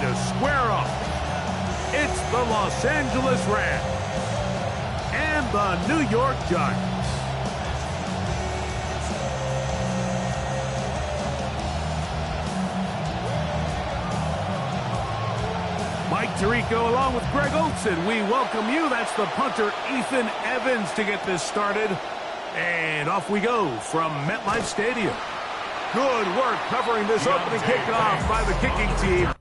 to square off. It's the Los Angeles Rams and the New York Giants. Mike Tirico along with Greg Olson. We welcome you. That's the punter, Ethan Evans, to get this started. And off we go from MetLife Stadium. Good work covering this opening kickoff by the kicking team.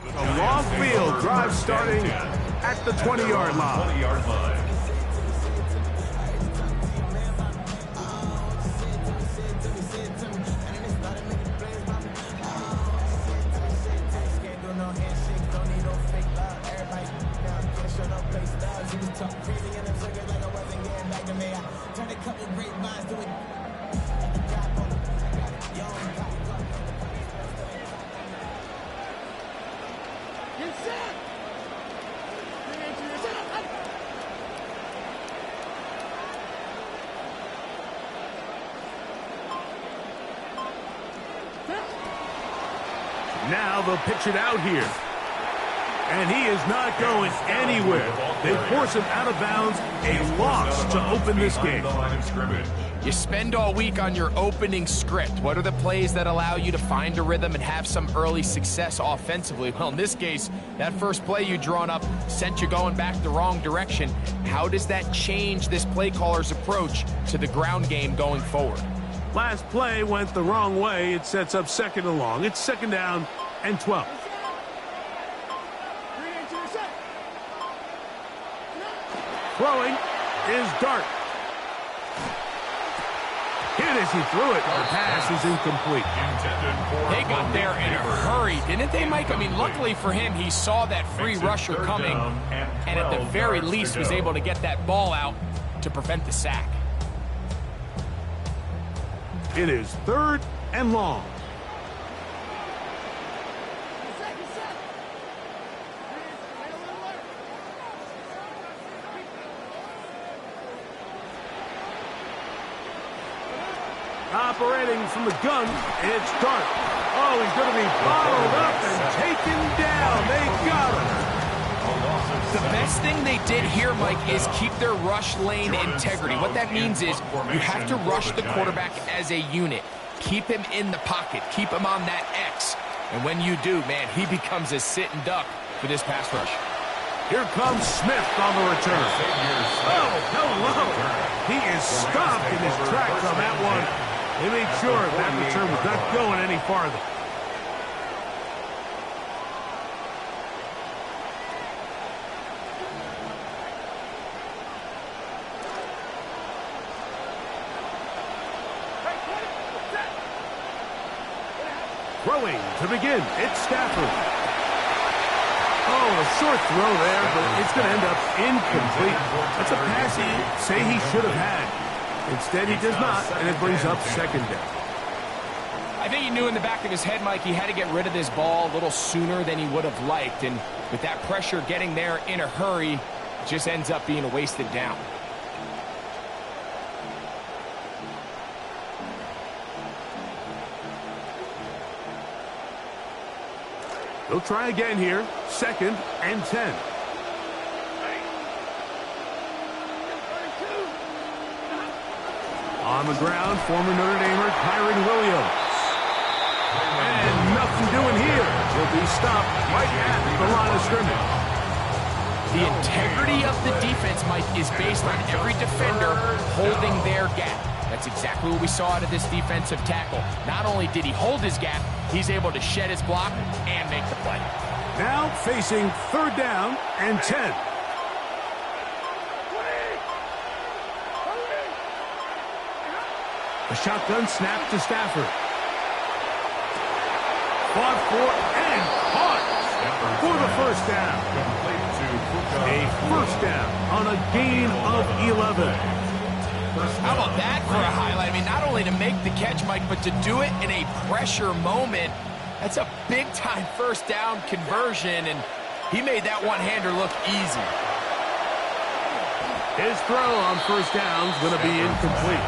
A long field drive starting at the 20-yard line. Now they'll pitch it out here. And he is not going anywhere. They force him out of bounds. A loss to open this game. You spend all week on your opening script. What are the plays that allow you to find a rhythm and have some early success offensively? Well, in this case, that first play you drawn up sent you going back the wrong direction. How does that change this play caller's approach to the ground game going forward? Last play went the wrong way. It sets up second and long. It's second down and 12. Throwing is Dart. Hit as he threw it. The pass is incomplete. They got there in a hurry, didn't they, Mike? I mean, luckily for him, he saw that free rusher coming and at the very least was able to get that ball out to prevent the sack. It is third and long. Operating from the gun, it's Dart. Oh, he's going to be bottled up and taken down. They got him. The best thing they did here, Mike, is keep their rush lane integrity. What that means is you have to rush the quarterback as a unit. Keep him in the pocket. Keep him on that X. And when you do, man, he becomes a sit and duck for this pass rush. Here comes Smith on the return. Oh, hello. He is stopped in his tracks on that one. They made sure that return was not going any farther. Throwing to begin, it's Stafford. Oh, a short throw there, but it's going to end up incomplete. That's a pass he say he should have had. Instead, he does not, and it brings up second down. I think he knew in the back of his head, Mike, he had to get rid of this ball a little sooner than he would have liked. And with that pressure getting there in a hurry, it just ends up being a wasted down. They'll try again here. Second and 10. On the ground, former Notre Damer Kyron Williams. be stopped right at the line of scrimmage. The integrity of the defense, Mike, is based on every defender holding their gap. That's exactly what we saw out of this defensive tackle. Not only did he hold his gap, he's able to shed his block and make the play. Now facing 3rd down and 10. A shotgun snap to Stafford. Fought for and caught for the 1st down. A 1st down on a gain of 11. How about that for a highlight? I mean, not only to make the catch, Mike, but to do it in a pressure moment. That's a big-time 1st down conversion, and he made that one-hander look easy. His throw on 1st down is going to be incomplete.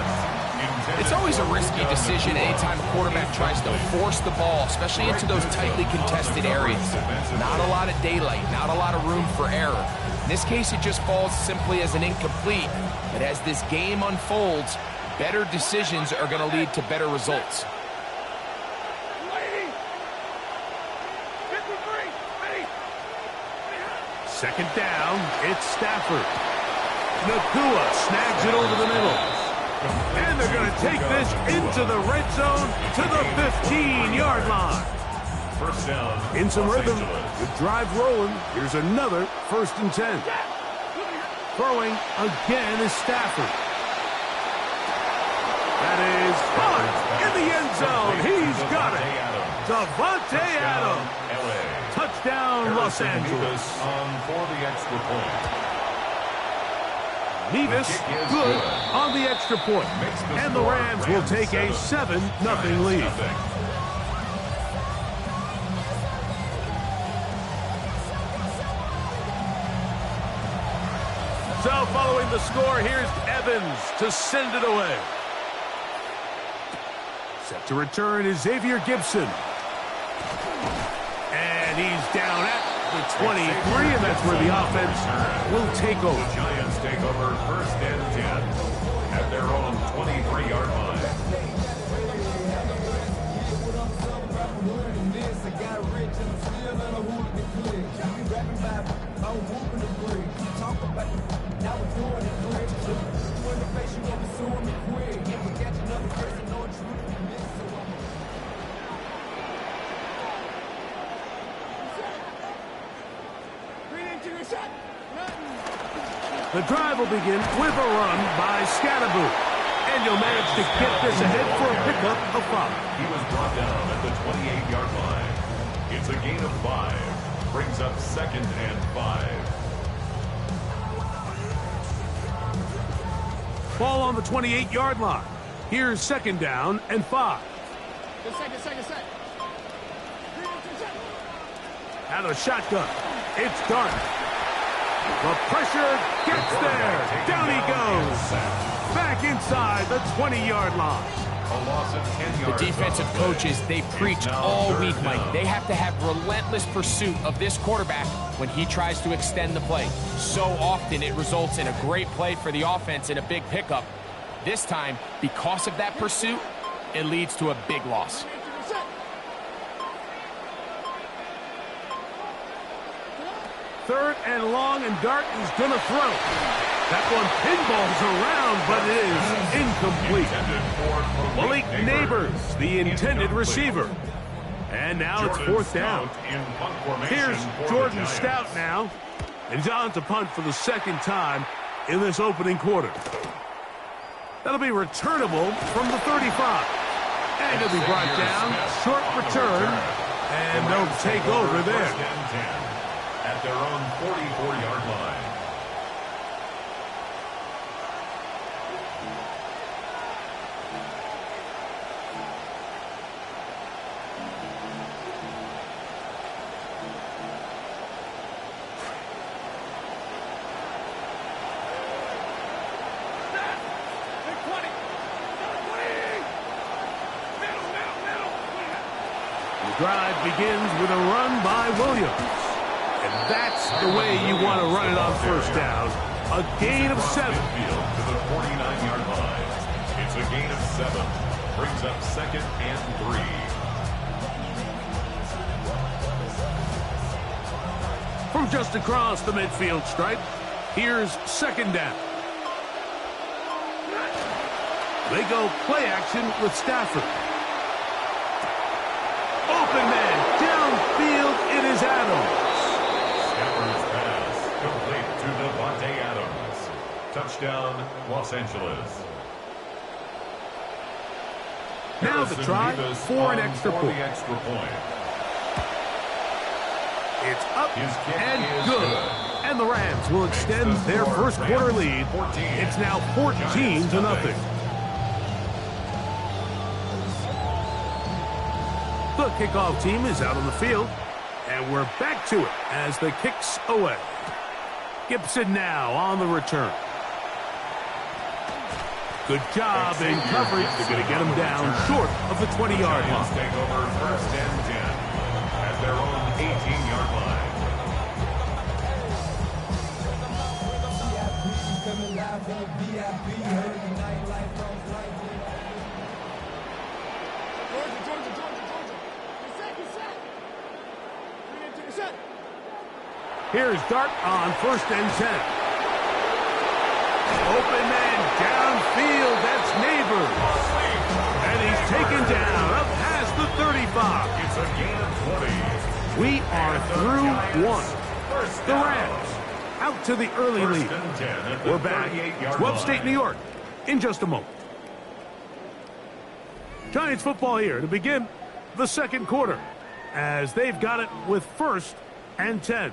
It's always a risky decision anytime a quarterback tries to force the ball, especially into those tightly contested areas. Not a lot of daylight, not a lot of room for error. In this case, it just falls simply as an incomplete. But as this game unfolds, better decisions are going to lead to better results. Second down, it's Stafford. Nakua snags it over the middle. And they're going to take this into the red zone to the 15-yard line. First down. In some rhythm, the drive rolling. Here's another 1st and 10. Throwing again is Stafford. That is caught in the end zone. He's got it. Davante Adams. Touchdown, Los Angeles. For the extra point. Nevis good on the extra point. And the Rams will take a 7-0 lead. So following the score, here's Evans to send it away. Set to return is Xavier Gibson. And he's down at the 23, and that's where the offense will take over. The Giants take over 1st and 10 at their own 23-yard line. The drive will begin with a run by Scatterboot. And you'll manage to get this ahead for a pickup of 5. He was brought down at the 28-yard line. It's a gain of 5. Brings up 2nd and 5. Ball on the 28-yard line. Here's 2nd down and 5. Second. Out of the shotgun. It's Dart. The pressure gets there. Down he goes. Back inside the 20-yard line. A loss of 10 yards. The defensive coaches, they preach all week, Mike. They have to have relentless pursuit of this quarterback when he tries to extend the play. So often it results in a great play for the offense and a big pickup. This time, because of that pursuit, it leads to a big loss. Third and long, and Dart is going to throw. That one pinballs around, but it is incomplete. Malik Neighbors, the intended receiver. And now it's 4th down. Here's Jordan Stout now. And he's on to punt for the 2nd time in this opening quarter. That'll be returnable from the 35. And it'll be brought down. Short return. And they'll take over there. At their own 44-yard line. The drive begins with a run by Williams. And that's the way you want to run it on 1st down. A gain of 7. To the 49-yard line. It's a gain of 7. Brings up 2nd and 3. from just across the midfield stripe. Here's second down. They go play action with Stafford. Open man, downfield, it is Adams. Stafford's pass, complete to Devontae Adams. Touchdown, Los Angeles. Now the try for an extra point. It's up and good. And the Rams will extend their first quarter lead. It's now 14-0. The kickoff team is out on the field, and we're back to it as the kick's away. Gibson now on the return. Good job in coverage. They're going to get him down short of the 20-yard line. Take over first and 10 at their own 18-yard line. Here's Dart on first and 10. Open man downfield. That's Neighbors. And he's taken down up past the 35. It's a gain of 20. We are through one. The Rams out to the early lead. We're back to upstate New York in just a moment. Giants football here to begin the second quarter as they've got it with first and 10.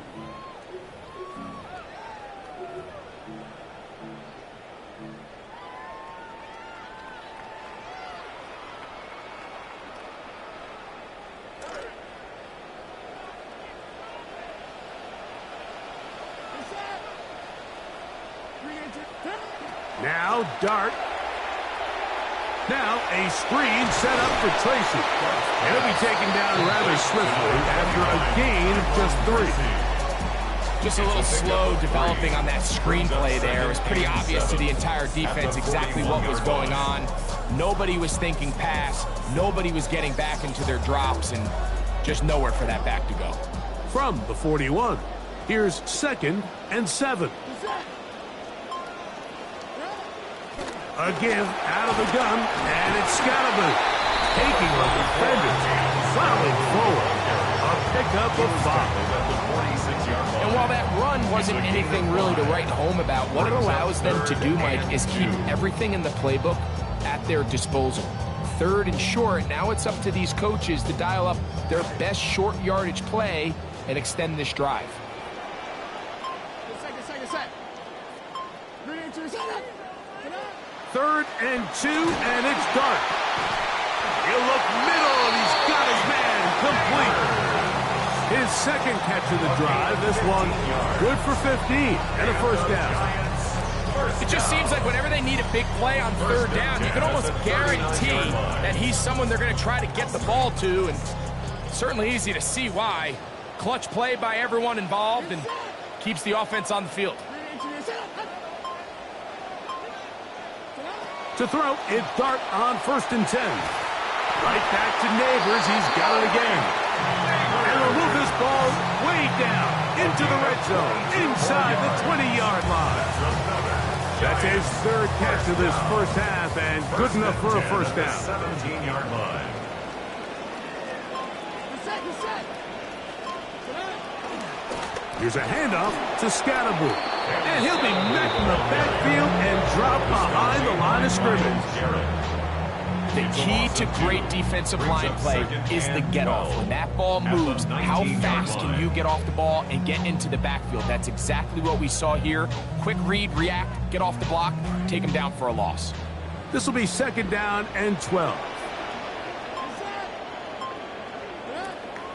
Now Dart. Now a screen set up for Tracy. And he'll be taken down rather swiftly after a gain of just 3. Just a little slow developing on that screenplay there. It was pretty obvious to the entire defense exactly what was going on. Nobody was thinking pass. Nobody was getting back into their drops, and just nowhere for that back to go. From the 41, here's second and 7. A give out of the gun, and it's Scatterboot taking on defenders, plowing forward. A pickup of 5. And while that run wasn't anything really to write home about, what it allows them to do, Mike, is keep everything in the playbook at their disposal. Third and short, now it's up to these coaches to dial up their best short yardage play and extend this drive. Third and 2, and it's Dart. He'll look middle, and he's got his man complete. His second catch of the drive. This one good for 15 and a first down. It just seems like whenever they need a big play on third down, you can almost guarantee that he's someone they're going to try to get the ball to, and it's certainly easy to see why. Clutch play by everyone involved and keeps the offense on the field. To throw, it's Dart on first and 10. Right back to Neighbors. He's got it again. And they'll move this ball way down into the red zone, inside the 20-yard line. That's his third catch of this first half, and good enough for a first down. 17-yard line. Here's a handoff to Scatterboot. And he'll be met in the backfield and dropped behind the line of scrimmage. The key to great defensive line play is the get-off. When that ball moves, how fast can you get off the ball and get into the backfield? That's exactly what we saw here. Quick read, react, get off the block, take him down for a loss. This will be second down and 12.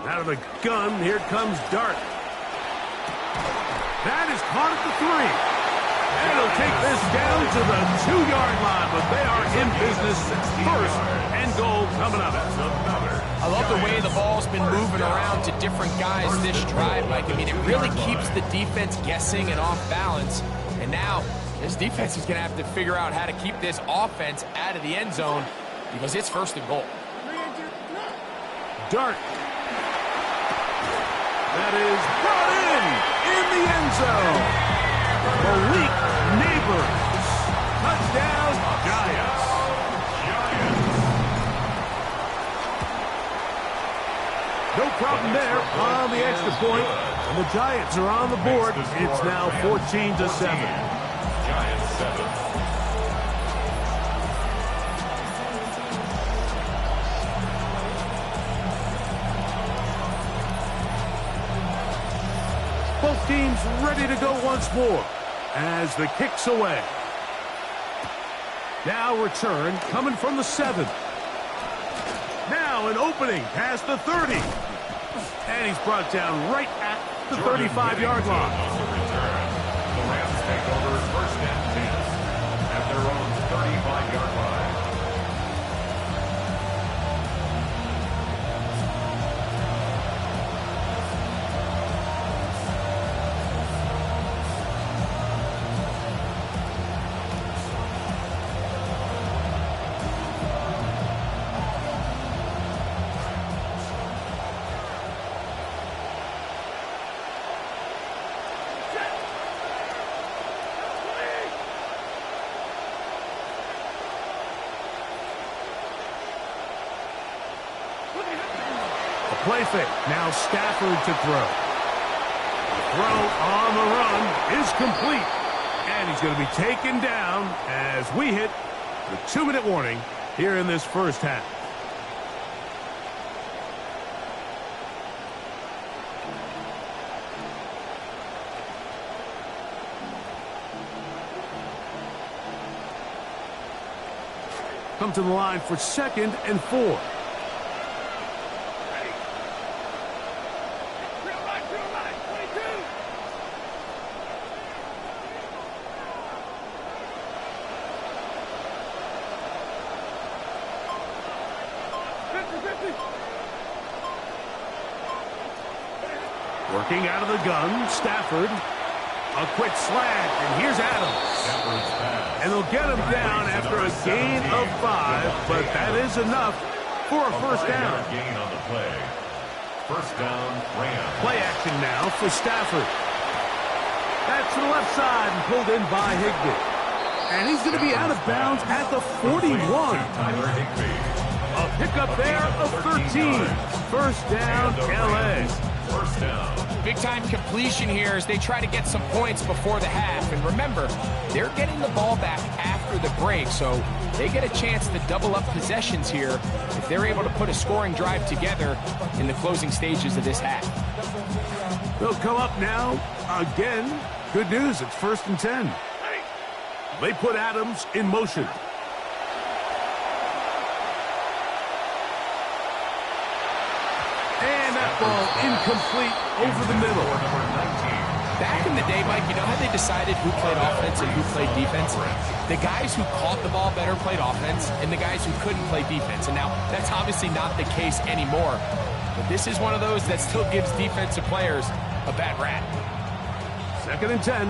Out of the gun, here comes Dart. That is caught at the 3. And he'll take this down to the 2-yard line, but they are in business. First and goal coming up. I love the way the ball's been moving around to different guys this drive, Mike. I mean, it really keeps the defense guessing and off balance. And now this defense is going to have to figure out how to keep this offense out of the end zone because it's first and goal. Dart. That is brought in the end zone. Malik Neighbors. Touchdown, Giants. No problem there on the extra point. And the Giants are on the board. It's now 14-7. Giants 7. Both teams ready to go once more as the kick's away. Now return coming from the 7. Now an opening past the 30. And he's brought down right at the 35-yard line. The Rams take over first and 10 at their own 35-yard line. Play fake. Now Stafford to throw. The throw on the run is complete. And he's going to be taken down as we hit the 2-minute warning here in this first half. Come to the line for 2nd and 4. Working out of the gun, Stafford. A quick slant, and here's Adams. And they'll get him down after a gain of 5, but that is enough for a first down. Gain on the play. First down, Rams. Play action now for Stafford. That's to the left side and pulled in by Higbee. And he's going to be out of bounds at the 41. A pickup there of 13. First down, L.A. First down. Big-time completion here as they try to get some points before the half. And remember, they're getting the ball back after the break, so they get a chance to double up possessions here if they're able to put a scoring drive together in the closing stages of this half. They'll come up now again. Good news, it's 1st and 10. They put Adams in motion. Ball incomplete over the middle. Back in the day, Mike, you know how they decided who played offense and who played defense? The guys who caught the ball better played offense, and the guys who couldn't play defense. And now, that's obviously not the case anymore. But this is one of those that still gives defensive players a bad rap. 2nd and 10.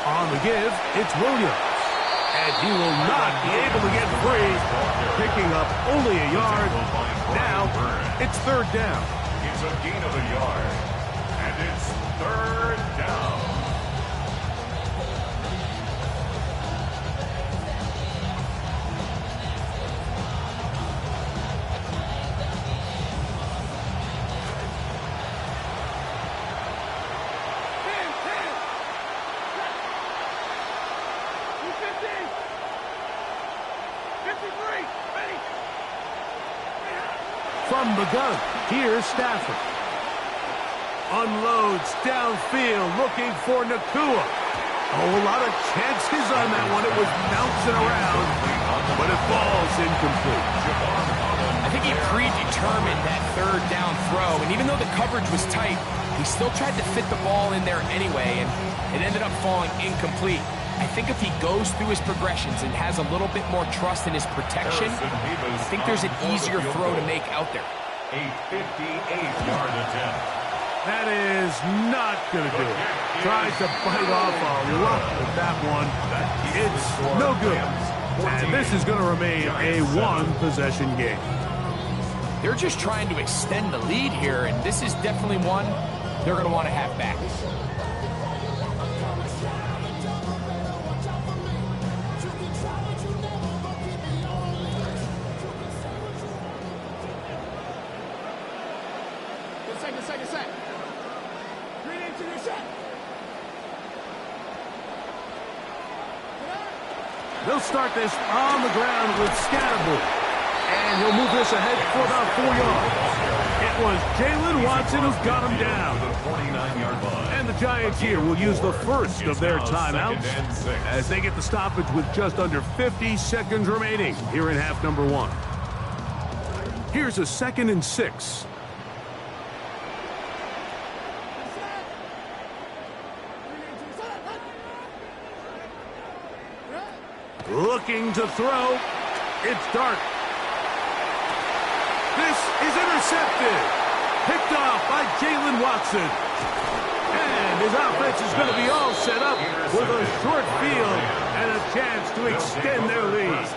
On the give, it's Williams. And he will not be able to get free, picking up only a yard. Now, it's 3rd down. It's a gain of a yard, and it's 3rd down. From the gun, here's Stafford. Unloads downfield, looking for Nakua. Oh, a lot of chances on that one. It was bouncing around, but it falls incomplete. I think he predetermined that 3rd down throw, and even though the coverage was tight, he still tried to fit the ball in there anyway, and it ended up falling incomplete. I think if he goes through his progressions and has a little bit more trust in his protection, I think there's an easier throw to make out there. A 58-yard attempt. That is not going to do it. Tries to bite off a lot with that one. It's no good. And this is going to remain a 1-possession game. They're just trying to extend the lead here, and this is definitely one they're going to want to have back. Second set. 3 into your set. They'll start this on the ground with Scatterbull. And he'll move this ahead for about 4 yards. It was Jalen Watson who got him down. And the Giants here will use the first of their timeouts as they get the stoppage with just under 50 seconds remaining here in half number 1. Here's a 2nd and 6. Looking to throw. It's Dark. This is intercepted. Picked off by Jalen Watson. And his offense is going to be all set up with a short field and a chance to extend their lead.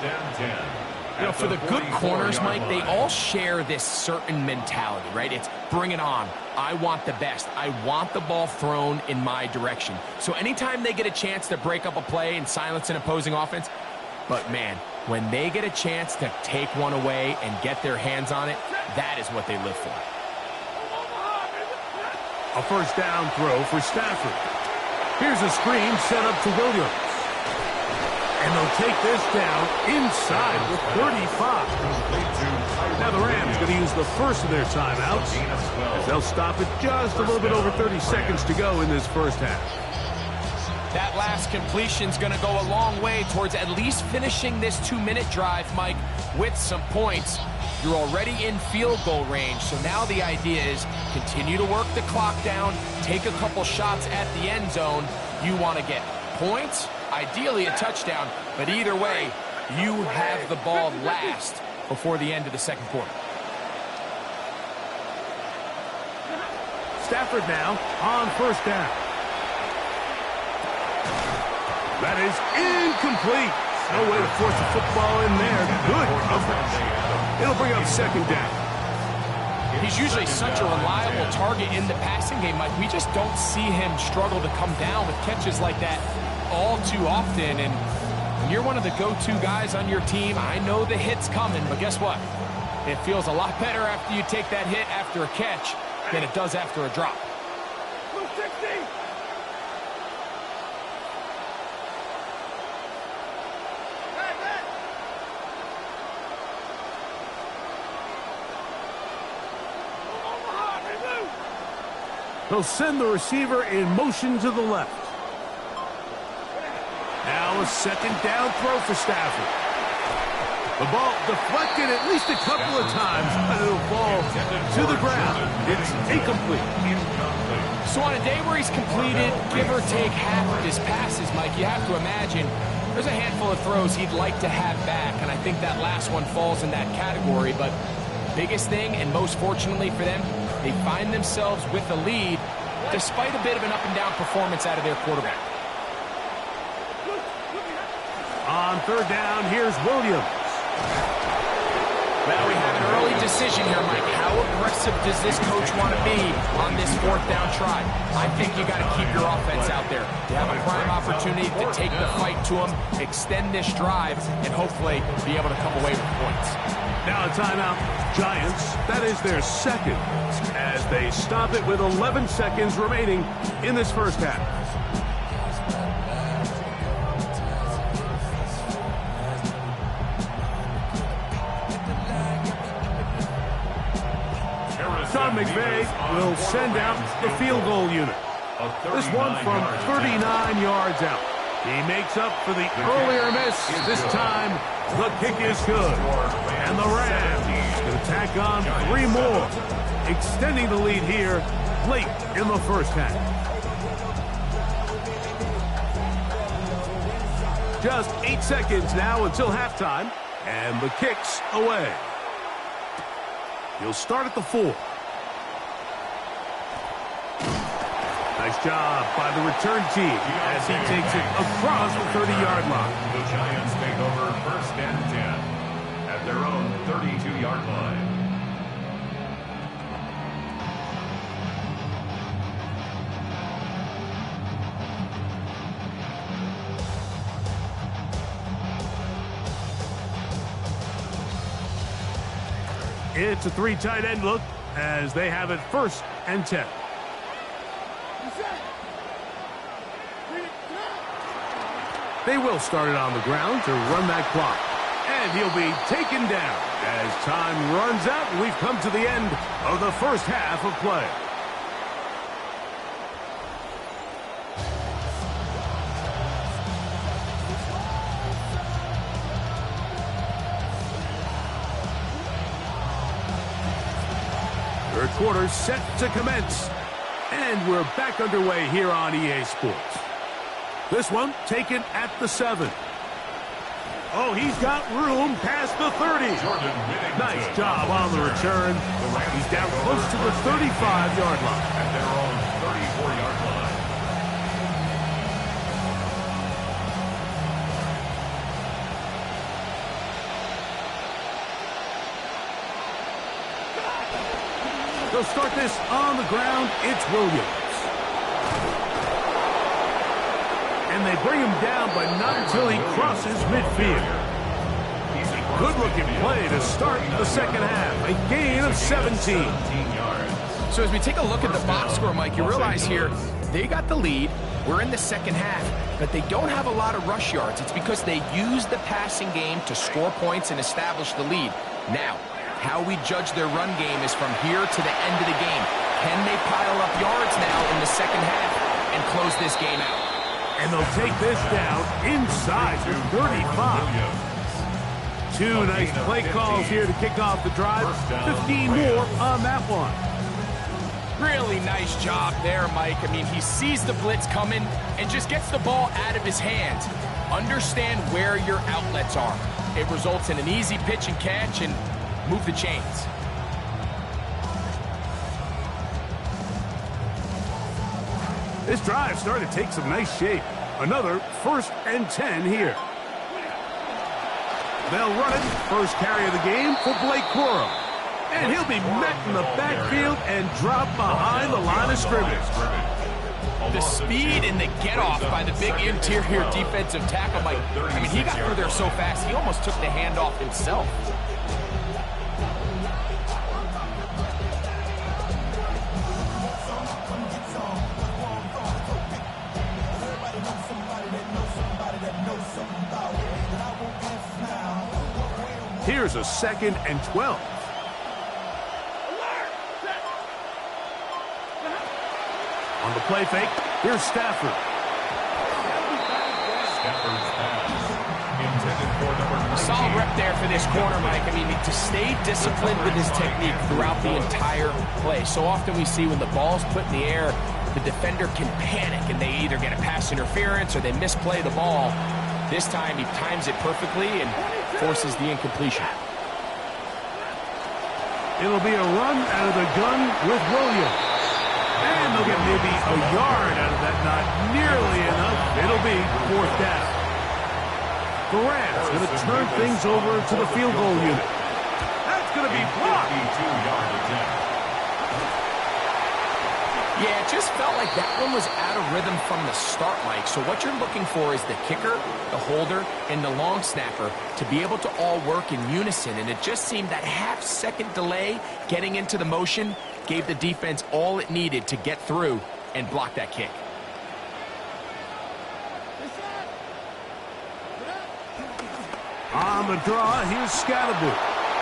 You know, for the good corners, Mike, they all share this certain mentality, right? It's bring it on. I want the best. I want the ball thrown in my direction. So anytime they get a chance to break up a play and silence an opposing offense, but man, when they get a chance to take one away and get their hands on it, that is what they live for. A first down throw for Stafford. Here's a screen set up to Williams. And they'll take this down inside with 35. Now the Rams going to use the first of their timeouts as they'll stop it just a little bit over 30 seconds to go in this first half. That last completion's going to go a long way towards at least finishing this 2-minute drive, Mike, with some points. You're already in field goal range, so now the idea is continue to work the clock down, take a couple shots at the end zone. You want to get points, ideally a touchdown, but either way, you have the ball last before the end of the second quarter. Stafford now on first down. That is incomplete. No way to force the football in there. Good coverage. It'll bring up second down. He's usually such a reliable target in the passing game, Mike. We just don't see him struggle to come down with catches like that all too often. And when you're one of the go-to guys on your team, I know the hit's coming, but guess what? It feels a lot better after you take that hit after a catch than it does after a drop. They'll send the receiver in motion to the left. Now a second down throw for Stafford. The ball deflected at least a couple of times, but it'll fall to the ground. It's incomplete. So on a day where he's completed, give or take half of his passes, Mike, you have to imagine there's a handful of throws he'd like to have back, and I think that last one falls in that category. But biggest thing, and most fortunately for them, they find themselves with the lead despite a bit of an up-and-down performance out of their quarterback. On third down, here's Williams. Well, we have an early decision here, Mike. How aggressive does this coach want to be on this fourth down try? I think you got to keep your offense out there. You have a prime opportunity to take the fight to them, extend this drive, and hopefully be able to come away with points. Now a timeout. Giants, that is their second, as they stop it with 11 seconds remaining in this first half. Sean McVay will send out the field goal unit. This one from 39 yards out. He makes up for the earlier miss. This time, the kick is good. And the Rams going to tack on 3 more, extending the lead here late in the first half. Just 8 seconds now until halftime, and the kick's away. He'll start at the 4. Nice job by the return team as he takes it across the 30-yard line. The Giants take over first and 10 at their own 32-yard line. It's a 3 tight end look as they have it 1st and 10. They will start it on the ground to run that clock. And he'll be taken down as time runs out. And we've come to the end of the first half of play. Third quarter set to commence. And we're back underway here on EA Sports. This one taken at the 7. Oh, he's got room past the 30. Nice job on the return. He's down close to the 35-yard line. At their own 34-yard line. They'll start this on the ground. It's Williams. And they bring him down, but not until he crosses midfield. Good-looking play to start the second half. A gain of 17. So as we take a look at the box score, Mike, you realize here they got the lead. We're in the second half, but they don't have a lot of rush yards. It's because they use the passing game to score points and establish the lead. Now, how we judge their run game is from here to the end of the game. Can they pile up yards now in the second half and close this game out? And they'll take this down inside the 35. 2 nice play calls here to kick off the drive. 15 more on that one. Really nice job there, Mike. I mean, he sees the blitz coming and just gets the ball out of his hands. Understand where your outlets are. It results in an easy pitch and catch and move the chains. This drive started to take some nice shape. Another 1st and 10 here. They'll run it. First carry of the game for Blake Corum. And he'll be met in the backfield and drop behind the line of scrimmage. The speed and the get-off by the big interior defensive tackle, Mike. I mean, he got through there so fast, he almost took the handoff himself. Here's a 2nd and 12. On the play fake, here's Stafford. Stafford's pass. Intended for number 3. Solid rep there for this corner, Mike. I mean, to stay disciplined with his technique throughout the entire play. So often we see when the ball's put in the air, the defender can panic and they either get a pass interference or they misplay the ball. This time he times it perfectly and forces the incompletion. It'll be a run out of the gun with Williams. And they'll get maybe a yard out of that. Not nearly enough. It'll be 4th down. The Rams going to turn things over to the field goal unit. That's going to be blocked. 52-yard attempt. Yeah, it just felt like that one was out of rhythm from the start, Mike. So what you're looking for is the kicker, the holder, and the long snapper to be able to all work in unison. And it just seemed that half-second delay getting into the motion gave the defense all it needed to get through and block that kick. On the draw, here's Scatterboot.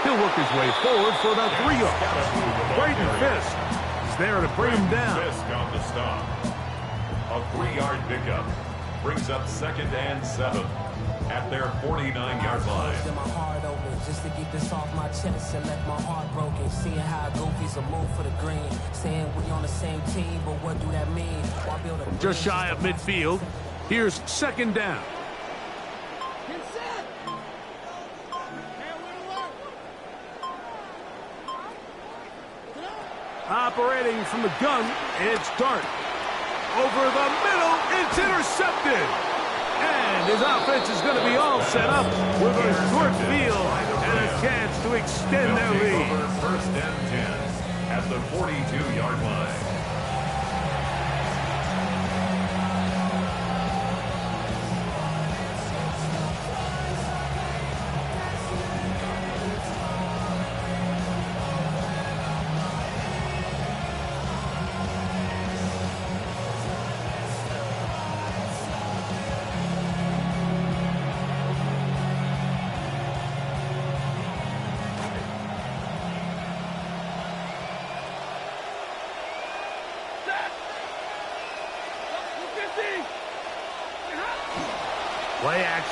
He'll work his way forward for about 3 yards. Braden Fisk is there to bring him down. Fisk on the stop. A 3-yard pickup brings up 2nd and 7 at their 49-yard line. My heart open just to get this off my chest and left my heart broken. Seeing how goofies will move for the green. Saying we on the same team, but what do that mean? Why build a Just shy of midfield. Here's 2nd down. Operating from the gun, it's Dart. Over the middle, it's intercepted. And his offense is going to be all set up with a short field and a chance to extend their lead. 1st and 10 at the 42-yard line.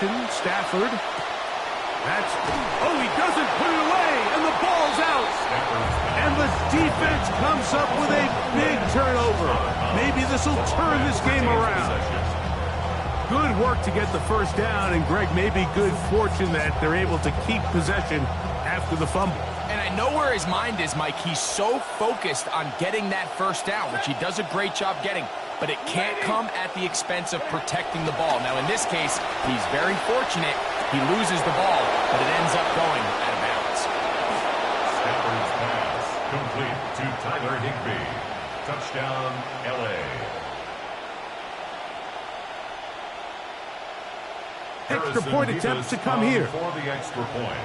possession. Stafford. Oh, he doesn't put it away, and the ball's out. And the defense comes up with a big turnover. Maybe this will turn this game around. Good work to get the first down, and Greg, maybe good fortune that they're able to keep possession after the fumble. And I know where his mind is, Mike. He's so focused on getting that first down, which he does a great job getting, but it can't come at the expense of protecting the ball. Now, in this case, he's very fortunate. He loses the ball, but it ends up going out of bounds. Stafford's pass complete to Tyler Higbee. Touchdown, L.A. Extra point attempt to come here. For the extra point.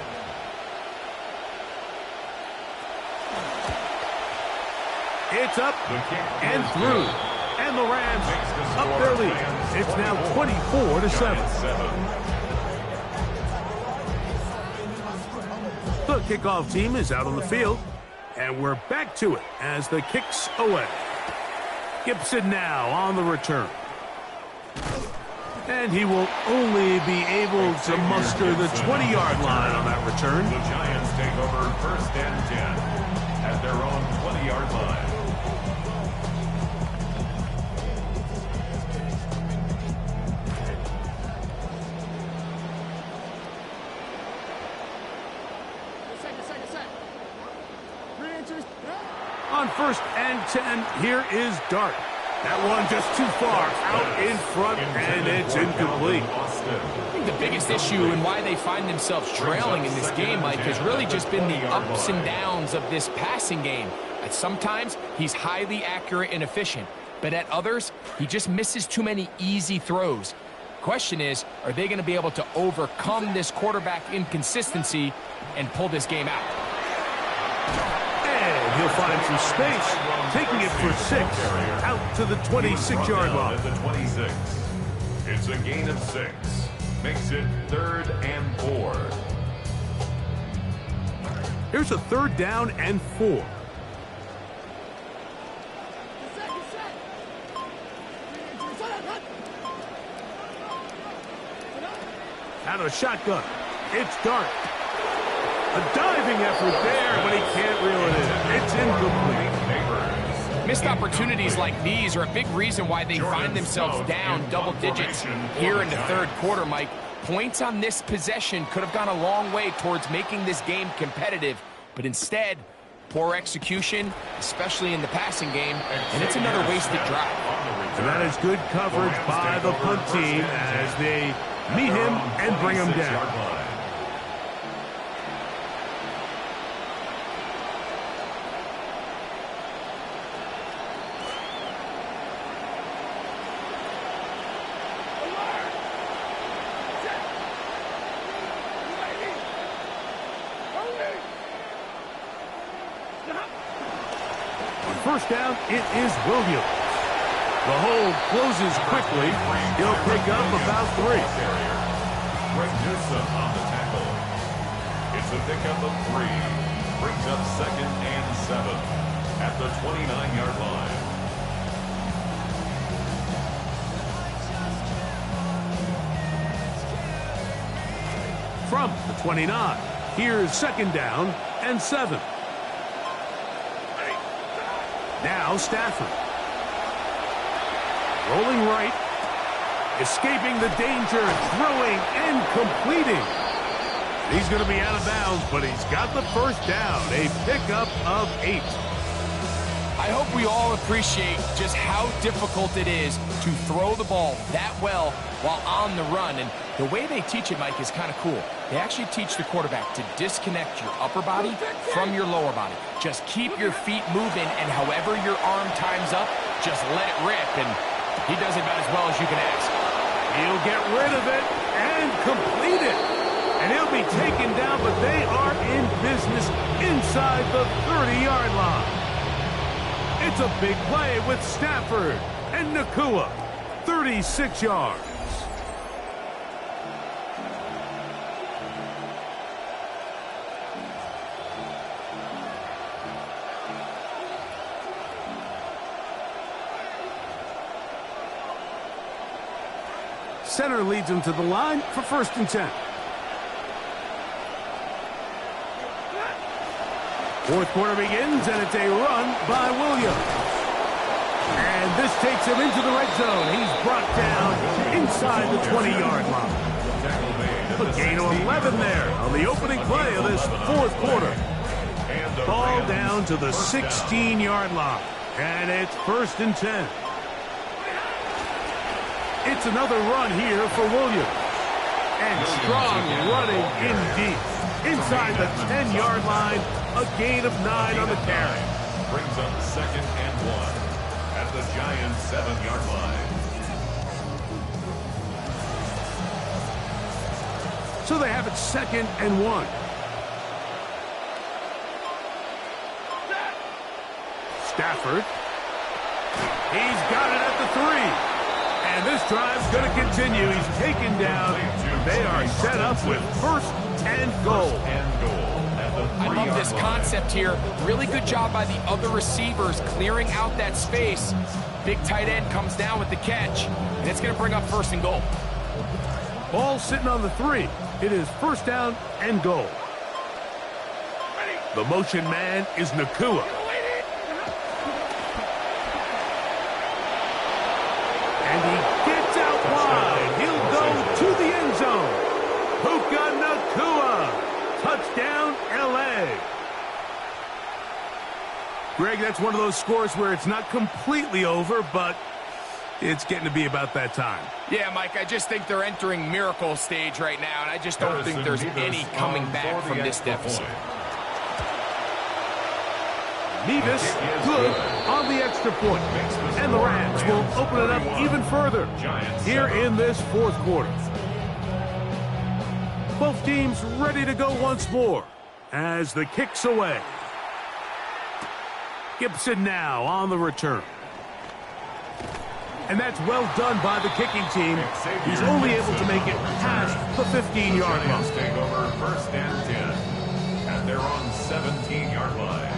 It's up and through. And the Rams up their lead. It's now 24-7. The kickoff team is out on the field. And we're back to it as the kick's away. Gibson now on the return. And he will only be able to muster the 20-yard line on that return. The Giants take over 1st and 10 at their own 20-yard line. On 1st and 10, here is Dart. That one just too far out in front, and it's incomplete. I think the biggest issue and why they find themselves trailing in this game, Mike, has really just been the ups and downs of this passing game. At sometimes, he's highly accurate and efficient, but at others, he just misses too many easy throws. Question is, are they going to be able to overcome this quarterback inconsistency and pull this game out? And he'll find some space, taking it for 6, out to the 26-yard line. The 26. It's a gain of 6. Makes it 3rd and 4. Here's a 3rd down and 4. Out of a shotgun. It's Dart. A diving effort there, but he can't reel it in. It's incomplete. Missed opportunities like these are a big reason why they find themselves down double digits here in the 3rd quarter, Mike. Points on this possession could have gone a long way towards making this game competitive, but instead, poor execution, especially in the passing game, and it's another wasted drive. And that is good coverage by the punt team as they meet him and bring him down. First down, it is Williams. The hold closes quickly. He'll pick up about 3. Greg Newsom on the tackle. It's a pickup of 3. Brings up 2nd and 7 at the 29-yard line. From the 29, here's 2nd down and 7. Now Stafford. Rolling right. Escaping the danger. Throwing and completing. He's going to be out of bounds, but he's got the first down. A pickup of 8. I hope we all appreciate just how difficult it is to throw the ball that well while on the run. And the way they teach it, Mike, is kind of cool. They actually teach the quarterback to disconnect your upper body from your lower body. Just keep your feet moving, and however your arm times up, just let it rip. And he does it about as well as you can ask. He'll get rid of it and complete it. And he'll be taken down, but they are in business inside the 30-yard line. It's a big play with Stafford and Nakua. 36 yards. center leads him to the line for 1st and 10. 4th quarter begins, and it's a run by Williams. And this takes him into the red zone. He's brought down inside the 20-yard line. A gain of 11 there on the opening play of this 4th quarter. Ball down to the 16-yard line. And it's 1st and 10. It's another run here for Williams. And strong running indeed. Inside the 10-yard line, a gain of 9 on the carry. Brings up 2nd and 1 at the Giants' 7-yard line. So they have it 2nd and 1. Stafford. He's got it at the 3. And this drive's going to continue. He's taken down. They are set up with 1st and goal. I love this concept here. Really good job by the other receivers clearing out that space. Big tight end comes down with the catch, and it's going to bring up 1st and goal. Ball sitting on the 3. It is 1st down and goal. The motion man is Nakua. And he gets out wide. He'll go to the end zone. Puka Nakua. Touchdown, L.A. Greg, that's one of those scores where it's not completely over, but it's getting to be about that time. Yeah, Mike, I just think they're entering miracle stage right now, and I just don't think there's any coming back from this deficit. Nevis, good on the extra point. And the Rams will open it up even further here in this 4th quarter. Both teams ready to go once more as the kick's away. Gibson now on the return. And that's well done by the kicking team. He's only able to make it past the 15-yard line. Take over 1st and 10 at their own 17-yard line.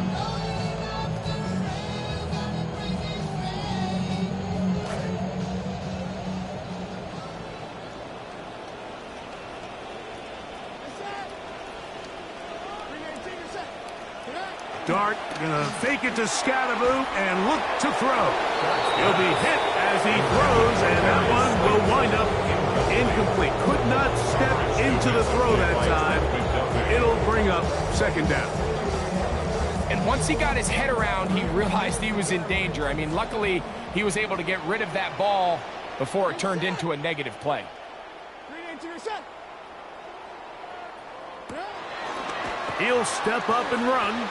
Dart gonna fake it to Scatterboot and look to throw. He'll be hit as he throws, and that one will wind up incomplete. Could not step into the throw that time. It'll bring up 2nd down. And once he got his head around, he realized he was in danger. I mean, luckily, he was able to get rid of that ball before it turned into a negative play. He'll step up and run.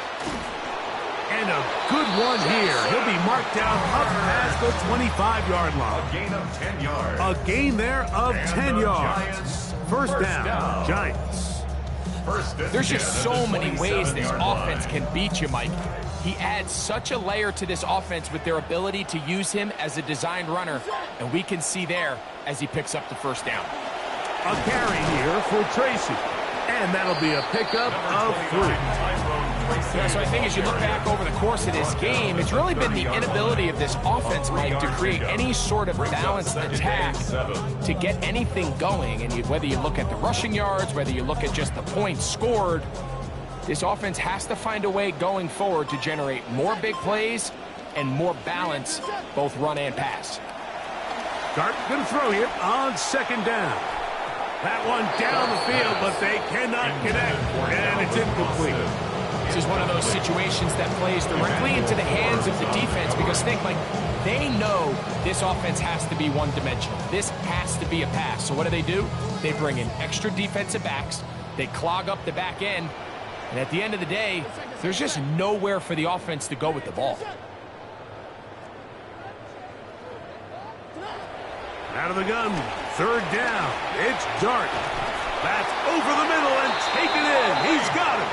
And a good one here. He'll be marked down up past the 25-yard line. A gain of 10 yards. A gain there of 10 yards. 1st down, Giants. There's just so many ways this offense can beat you, Mike. He adds such a layer to this offense with their ability to use him as a designed runner, and we can see there as he picks up the 1st down. A carry here for Tracy. And that'll be a pickup of 3. Yeah, so I think as you look back over the course of this game, it's really been the inability of this offense, Mike, to create any sort of balanced attack to get anything going. And whether you look at the rushing yards, whether you look at just the points scored, this offense has to find a way going forward to generate more big plays and more balance, both run and pass. Dart going to throw here on 2nd down. That one down the field, but they cannot connect, and it's incomplete. This is one of those situations that plays directly into the hands of the defense because think, like, they know this offense has to be one-dimensional. This has to be a pass. So what do? They bring in extra defensive backs. They clog up the back end. And at the end of the day, there's just nowhere for the offense to go with the ball. Out of the gun, 3rd down. It's Dart. That's over the middle and taken in. He's got it.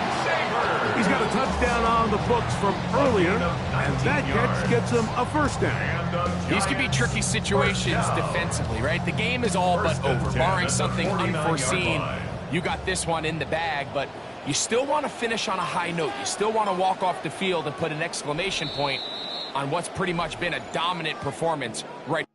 He's got a touchdown on the books from earlier, and that catch gets him a 1st down. These can be tricky situations defensively, right? The game is all but over, barring something unforeseen. You got this one in the bag, but you still want to finish on a high note. You still want to walk off the field and put an exclamation point on what's pretty much been a dominant performance right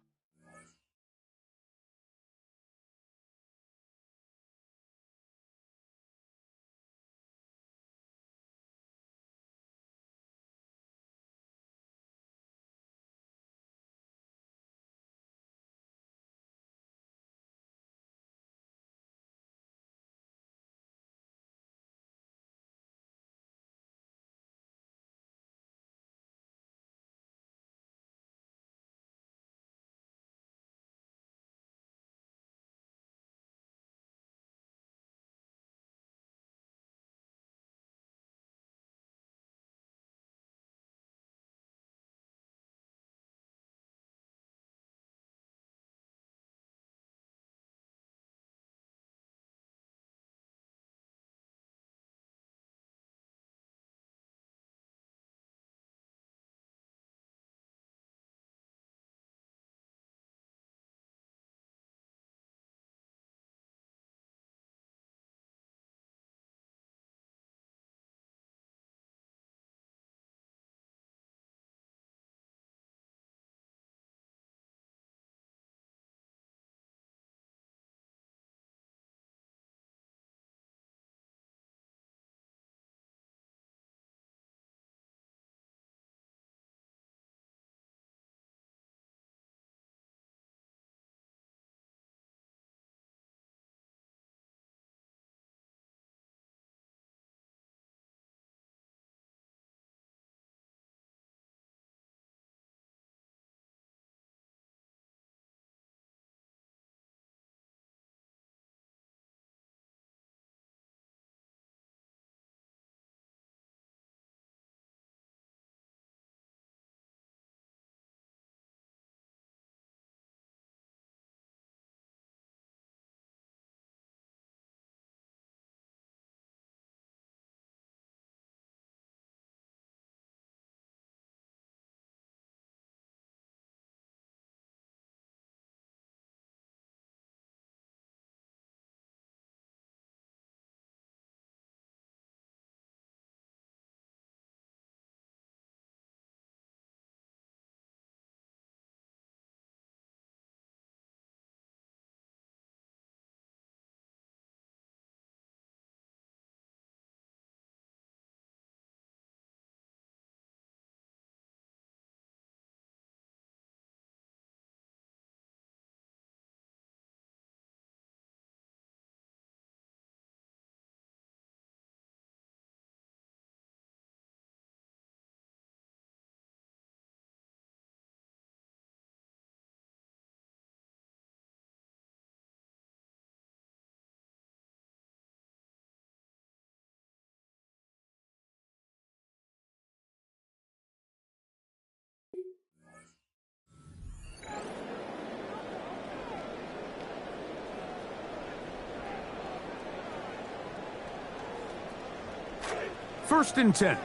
First and 10.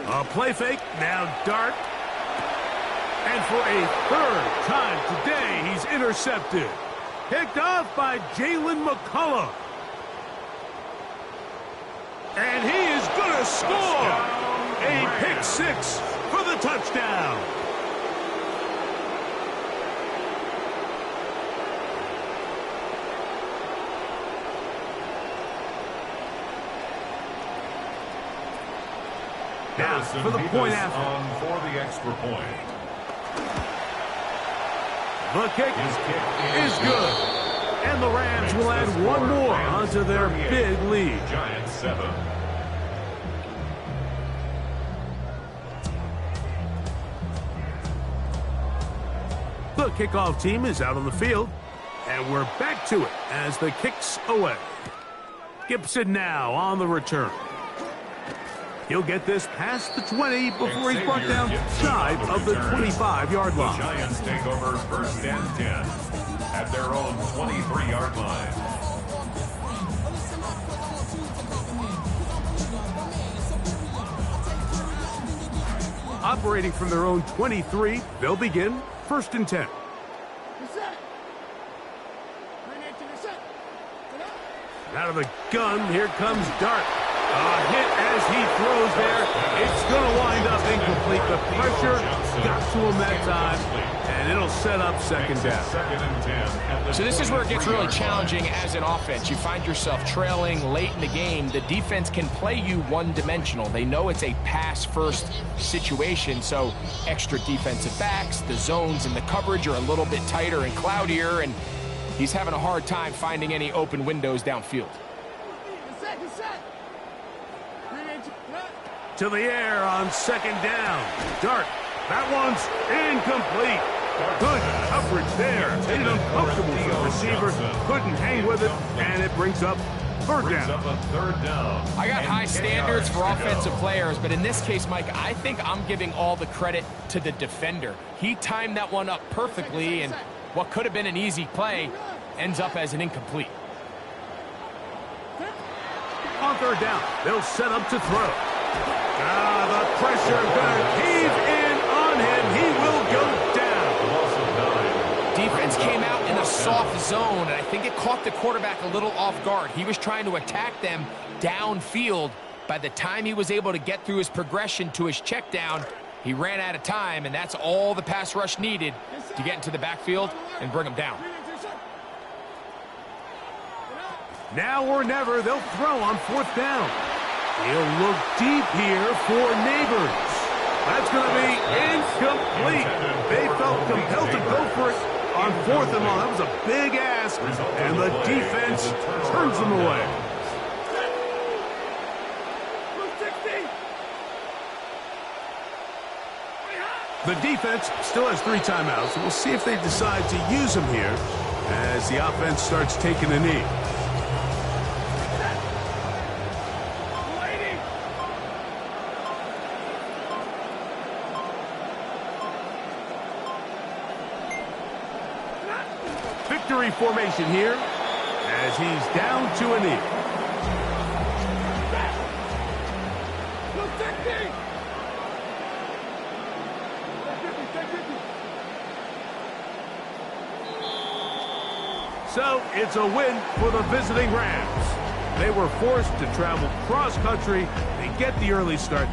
A play fake, now dart. And for a third time today, he's intercepted. Picked off by Jalen McCullough. And he is going to score. A pick six for the touchdown. Now for the point after. On for the extra point. The kick is good. And the Rams will add one more onto their big lead. Giants 7. The kickoff team is out on the field. And we're back to it as the kick's away. Gibson now on the return. He'll get this past the 20 before he's brought down shy of the 25-yard line. The Giants take over first and 10 at their own 23-yard line. Operating from their own 23, they'll begin first and 10. Out of the gun, here comes Dart. A hit as he throws there. It's going to wind up incomplete. The pressure got to him that time, and it'll set up second down. So this is where it gets really challenging as an offense. You find yourself trailing late in the game. The defense can play you one-dimensional. They know it's a pass-first situation, so extra defensive backs, the zones and the coverage are a little bit tighter and cloudier, and he's having a hard time finding any open windows downfield. To the air on second down. Dart. That one's incomplete. Good coverage there. Made it uncomfortable for the receiver. Couldn't hang with it, and it brings up third down. I got high standards for offensive players, but in this case, Mike, I think I'm giving all the credit to the defender. He timed that one up perfectly, and what could have been an easy play ends up as an incomplete. On third down, they'll set up to throw. The pressure going to cave in on him. He will go down. Defense came out in a soft zone, and I think it caught the quarterback a little off guard. He was trying to attack them downfield. By the time he was able to get through his progression to his check down, he ran out of time, and that's all the pass rush needed to get into the backfield and bring him down. Now or never, they'll throw on fourth down. He'll look deep here for Neighbors. That's going to be incomplete. They felt compelled to go for it on fourth and long. That was a big ask, and the defense turns them away. The defense still has 3 timeouts, and we'll see if they decide to use them here as the offense starts taking a knee. Victory formation here as he's down to a knee. So it's a win for the visiting Rams. They were forced to travel cross-country to get the early start.